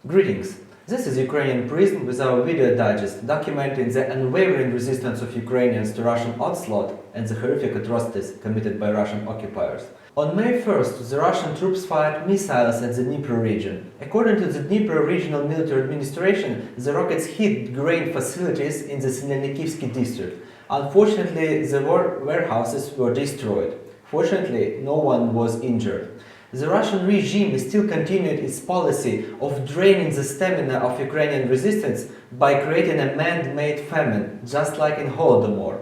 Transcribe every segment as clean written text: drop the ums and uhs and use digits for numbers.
Greetings! This is Ukrainian Prism with our video digest documenting the unwavering resistance of Ukrainians to Russian onslaught and the horrific atrocities committed by Russian occupiers. On May 1st, the Russian troops fired missiles at the Dnipro region. According to the Dnipro Regional Military Administration, the rockets hit grain facilities in the Sinelnikivsky district. Unfortunately, the warehouses were destroyed. Fortunately, no one was injured. The Russian regime still continued its policy of draining the stamina of Ukrainian resistance by creating a man-made famine, just like in Holodomor.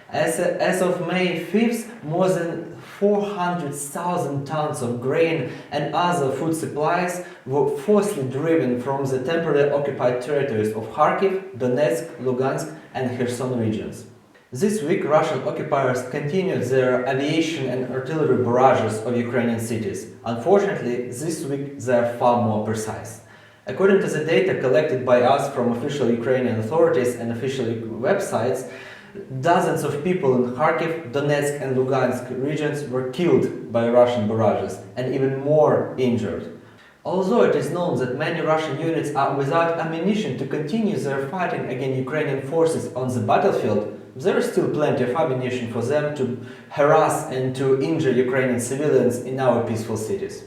As of May 5th, more than 400,000 tons of grain and other food supplies were forcibly driven from the temporarily occupied territories of Kharkiv, Donetsk, Lugansk and Kherson regions. This week, Russian occupiers continued their aviation and artillery barrages of Ukrainian cities. Unfortunately, this week they are far more precise. According to the data collected by us from official Ukrainian authorities and official websites, dozens of people in Kharkiv, Donetsk and Lugansk regions were killed by Russian barrages and even more injured. Although it is known that many Russian units are without ammunition to continue their fighting against Ukrainian forces on the battlefield, there is still plenty of ammunition for them to harass and to injure Ukrainian civilians in our peaceful cities.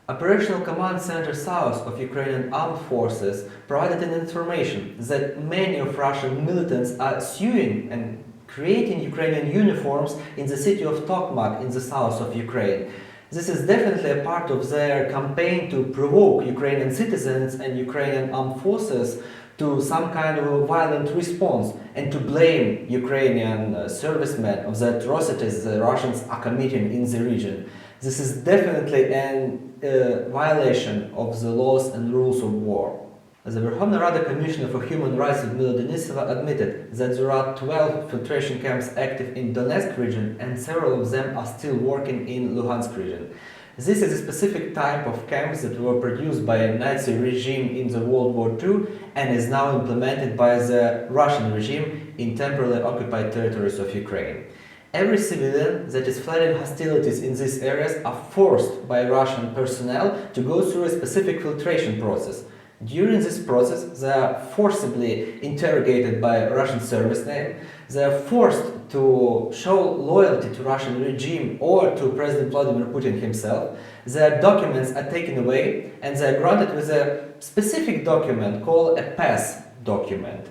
Operational Command Center South of Ukrainian Armed Forces provided an information that many of Russian militants are sewing and creating Ukrainian uniforms in the city of Tokmak in the south of Ukraine. This is definitely a part of their campaign to provoke Ukrainian citizens and Ukrainian armed forces to some kind of a violent response and to blame Ukrainian servicemen of the atrocities the Russians are committing in the region. This is definitely a violation of the laws and rules of war. The Verkhovna Rada Commissioner for Human Rights Lyudmila Denisova admitted that there are 12 filtration camps active in Donetsk region and several of them are still working in Luhansk region. This is a specific type of camps that were produced by a Nazi regime in the World War II and is now implemented by the Russian regime in temporarily occupied territories of Ukraine. Every civilian that is fleeing hostilities in these areas are forced by Russian personnel to go through a specific filtration process. During this process, they are forcibly interrogated by Russian servicemen. They are forced to show loyalty to Russian regime or to President Vladimir Putin himself. Their documents are taken away and they are granted with a specific document called a pass document.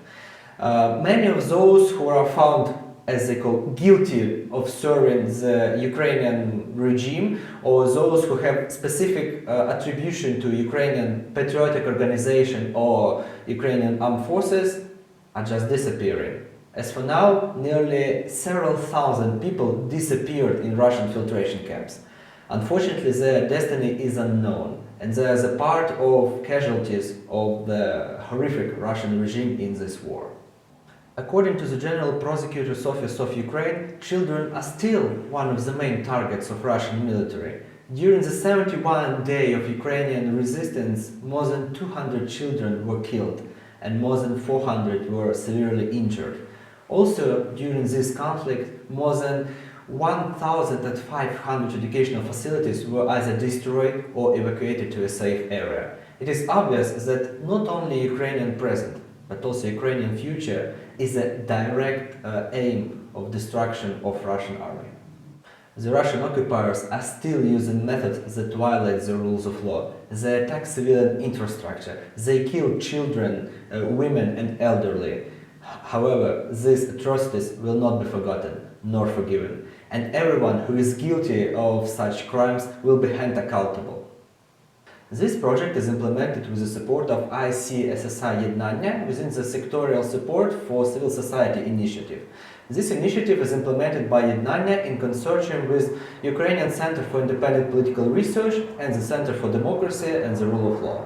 Many of those who are found, as they call, guilty of serving the Ukrainian regime, or those who have specific attribution to Ukrainian patriotic organization or Ukrainian armed forces, are just disappearing. As for now, nearly several thousand people disappeared in Russian filtration camps. Unfortunately, their destiny is unknown, and they are a part of casualties of the horrific Russian regime in this war. According to the General Prosecutor's Office of Ukraine, children are still one of the main targets of Russian military. During the 71 days of Ukrainian resistance, more than 200 children were killed and more than 400 were severely injured. Also, during this conflict, more than 1,500 educational facilities were either destroyed or evacuated to a safe area. It is obvious that not only Ukrainian present, but also Ukrainian future is a direct aim of destruction of Russian army. The Russian occupiers are still using methods that violate the rules of law. They attack civilian infrastructure, they kill children, women and elderly. However, these atrocities will not be forgotten nor forgiven, and everyone who is guilty of such crimes will be held accountable. This project is implemented with the support of ICSSA Ednannia within the Sectoral Support for Civil Society initiative. This initiative is implemented by Ednannia in consortium with Ukrainian Center for Independent Political Research and the Center for Democracy and the Rule of Law.